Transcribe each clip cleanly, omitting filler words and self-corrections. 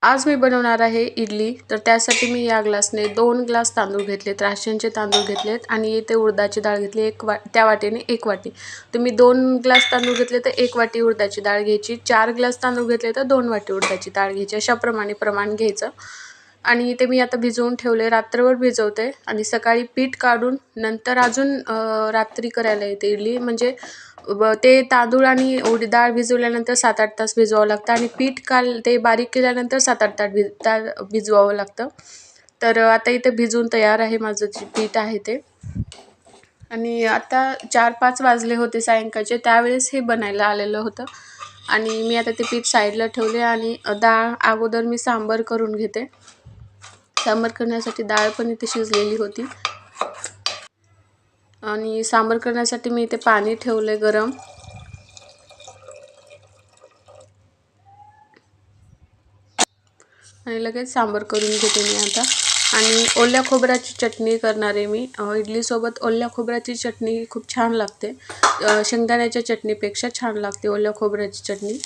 आज मी बनवणार आहे इडली। तर त्यासाठी मी या ग्लासने 2 ग्लास तांदूळ घेतलेत, राशनचे तांदूळ घेतलेत आणि इथे उडदाची डाळ घेतली त्या वाटीने 1 वाटी। तुम्ही 2 ग्लास तांदूळ घेतले तर 1 वाटी उडदाची डाळ घ्यायची, 4 ग्लास तांदूळ घेतले तर 2 वाटी उडदाची डाळ घ्यायची, अशा प्रमाण घ्यायचं। आणि इथे मी आता भिजवून ठेवले, रात्रभर भिजवते आणि सकाळी पीठ काढून नंतर अजून रात्री करायला येते इडली। म्हणजे ते तांदूळ आणि उडीद डाळ भिजवल्यानंतर 7-8 तास भिजवावं लागतं आणि पीठ ते बारीक केल्यानंतर 7-8 तास भिजवावं लागतं। तर आता इथे भिजवून तयार आहे माझं जे पीठ आहे ते। आणि आता 4-5 वाजले होते सायंकाळचे, त्यावेळेस हे बनायला आलेलं होतं आणि मी आता ते पीठ साईडला ठेवले आणि डाळ अगोदर मी सांबर करून घेते। सांबर करण्यासाठी डाळ पण इथे शिजलेली होती आणि सांबर करण्यासाठी मी इथे पाणी ठेवले गरम आणि लगेच सांबर करून घेते मी आता। आणि ओल्या खोबऱ्याची चटणी करणार आहे मी। इडली सोबत ओल्या खोबऱ्याची चटणी खूप छान लागते, शेंगदाण्याच्या चटणीपेक्षा छान लागते ओल्या खोबऱ्याची चटणी।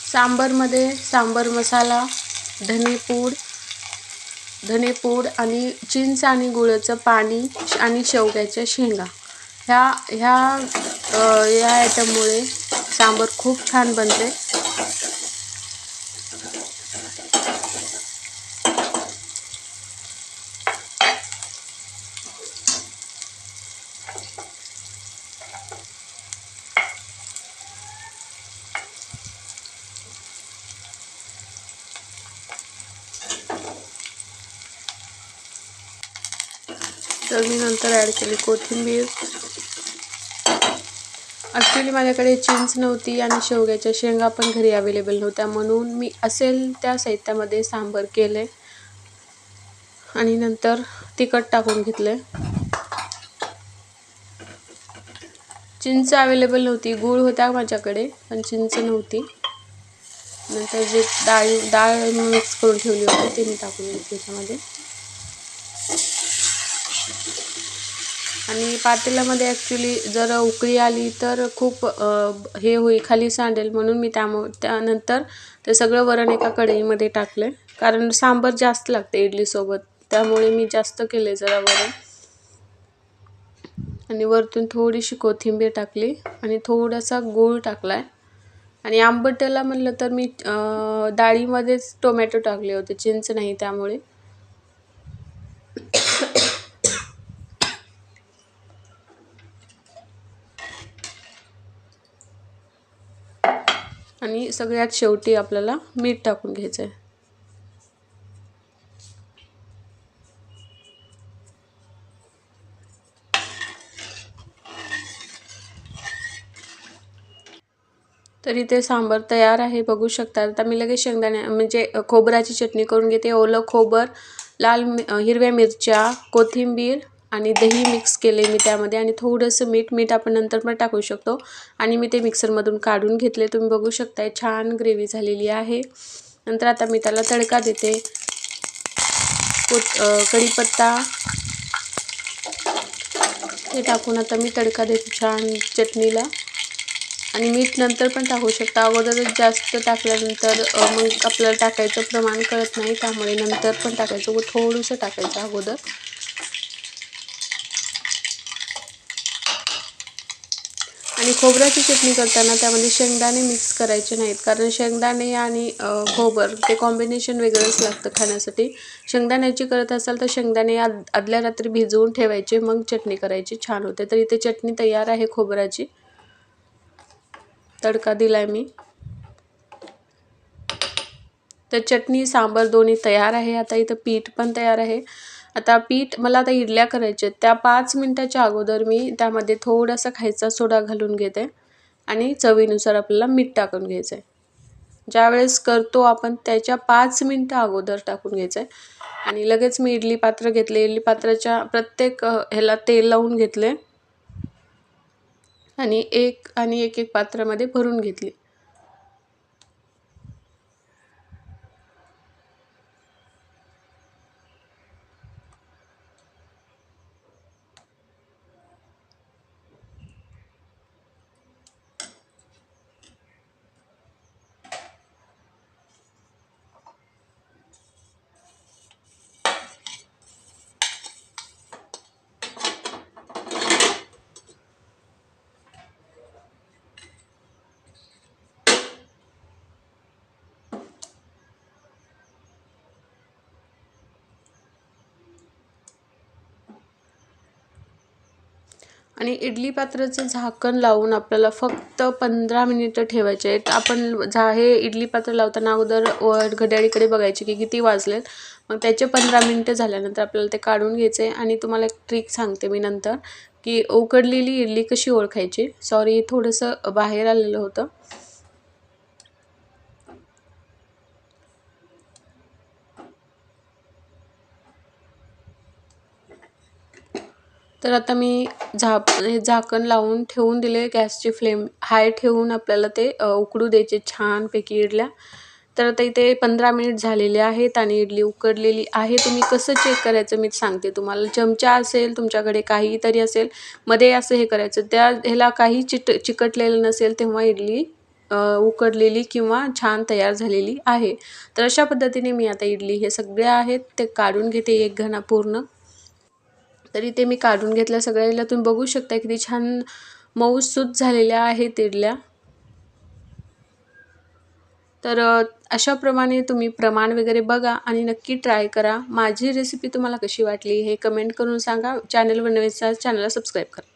सांबरमध्ये सांबर मसाला, धनेपूड आणि चिंच आणि गुळाचं पाणी आणि शेवग्याच्या शेंगा ह्या आयटममुळे सांबर खूप छान बनते। तर मी नंतर ॲड केली कोथिंबीर। ॲक्च्युली माझ्याकडे चिंच नव्हती आणि शेवग्याच्या शेंगा पण घरी अवेलेबल नव्हत्या, म्हणून मी असेल त्या साहित्यामध्ये सांबर केले आणि नंतर तिखट टाकून घेतले। चिंच अवेलेबल नव्हती, गूळ होता माझ्याकडे पण चिंच नव्हती। नंतर जे डाळ मिक्स करून ठेवली होती ते मी टाकून घेतली त्याच्यामध्ये। आणि पातेल्यामध्ये ॲक्च्युली जर उकळी आली तर खूप हे होईल, खाली सांडेल, म्हणून मी त्यानंतर ते सगळं वरण एका कढईमध्ये टाकले, कारण सांबर जास्त लागते इडलीसोबत, त्यामुळे मी जास्त केले जरा वरण। आणि वरतून थोडीशी कोथिंबीर टाकली आणि थोडासा गूळ टाकलाय। आणि आंबटला म्हणलं तर मी डाळीमध्येच टोमॅटो टाकले होते, चिंच नाही, त्यामुळे। आणि सगळ्यात शेवटी आपल्याला मीठ टाकून घ्यायचं आहे। तर इथे सांबर तयार आहे, बघू शकता। आता मी लगेच म्हणजे खोबऱ्याची चटणी करून घेते। ओलं खोबर, हिरव्या मिरच्या, कोथिंबीर आणि दही मिक्स केले मी त्यामध्ये आणि थोडंसं मीठ आपण नंतर पण टाकू शकतो। आणि मी ते मिक्सरमधून काढून घेतले, तुम्ही बघू शकताय छान ग्रेव्ही झालेली आहे। नंतर आता मी त्याला तडका देते, कढीपत्ता हे टाकून आता मी तडका देते छान चटणीला। आणि मीठ नंतर पण टाकू शकता, अगोदरच जास्त टाकल्यानंतर मग आपल्याला टाकायचं प्रमाण कळत नाही, त्यामुळे नंतर पण टाकायचं व थोडंसं टाकायचं अगोदर। आणि खोबऱ्याची चटणी करताना त्यामध्ये शेंगदाणे मिक्स करायचे नाहीत, कारण शेंगदाणे आणि खोबर ते कॉम्बिनेशन वेगळंच लागतं खाण्यासाठी। शेंगदाण्याची करत असाल तर शेंगदाणे आदल्या रात्री भिजवून ठेवायचे, मग चटणी करायची, छान होते। तर इथे चटणी तयार आहे खोबऱ्याची, तडका दिलाय मी। तर चटणी सांबर दोन्ही तयार आहे। आता इथं पीठ पण तयार आहे। आता मला आता इडल्या करायच्या, त्या 5 मिनिटाच्या अगोदर मी त्यामध्ये थोडासा खायचा सोडा घालून घेते आणि चवीनुसार आपल्याला मीठ टाकून घ्यायचं आहे। ज्यावेळेस करतो आपण त्याच्या 5 मिनिटं अगोदर टाकून घ्यायचं आहे। आणि लगेच मी इडली पात्र घेतले, इडली पात्राच्या प्रत्येक ह्याला तेल लावून घेतले आणि एक पात्रामध्ये भरून घेतली। आणि इडली पात्राचं झाकण लावून आपल्याला फक्त 15 मिनिटं ठेवायचे आहेत. आपण हे इडली पात्र लावताना अगोदर घड्याळीकडे बघायचे की किती वाजलेत. मग त्याचे 15 मिनिटं झाल्यानंतर आपल्याला ते काढून घ्यायचे. आणि तुम्हाला एक ट्रिक सांगते मी नंतर की उकडलेली इडली कशी ओळखायची. सॉरी, थोडंसं बाहेर आलेलं होतं. तर आता मी झाकण लावून ठेवून दिले. गॅसची फ्लेम हाय ठेवून आपल्याला ते उकडू द्यायचे छानपैकी इडल्या. तर आता इथे 15 मिनिट झालेले आहेत आणि इडली उकडलेली आहे. तुम्ही कसं चेक करायचं मी सांगते तुम्हाला. चमचा असेल तुमच्याकडे, काहीतरी असेल मध्ये असं हे करायचं. ह्याला काही चिकटलेलं नसेल तेव्हा इडली उकडलेली किंवा छान तयार झालेली आहे. तर अशा पद्धतीने मी आता इडली हे सगळे आहेत ते काढून घेते एक घणा पूर्ण. तरी ते मी काढून घेतल्या सगळ्याला. तुम्ही बघू शकता किती छान मऊसूत झालेल्या आहेत इडल्या. तर अशाप्रमाणे तुम्ही प्रमाण वगैरे बघा आणि नक्की ट्राय करा. माझी रेसिपी तुम्हाला कशी वाटली हे कमेंट करून सांगा. चॅनलवर नवीन असाल चॅनलला सबस्क्राईब करा.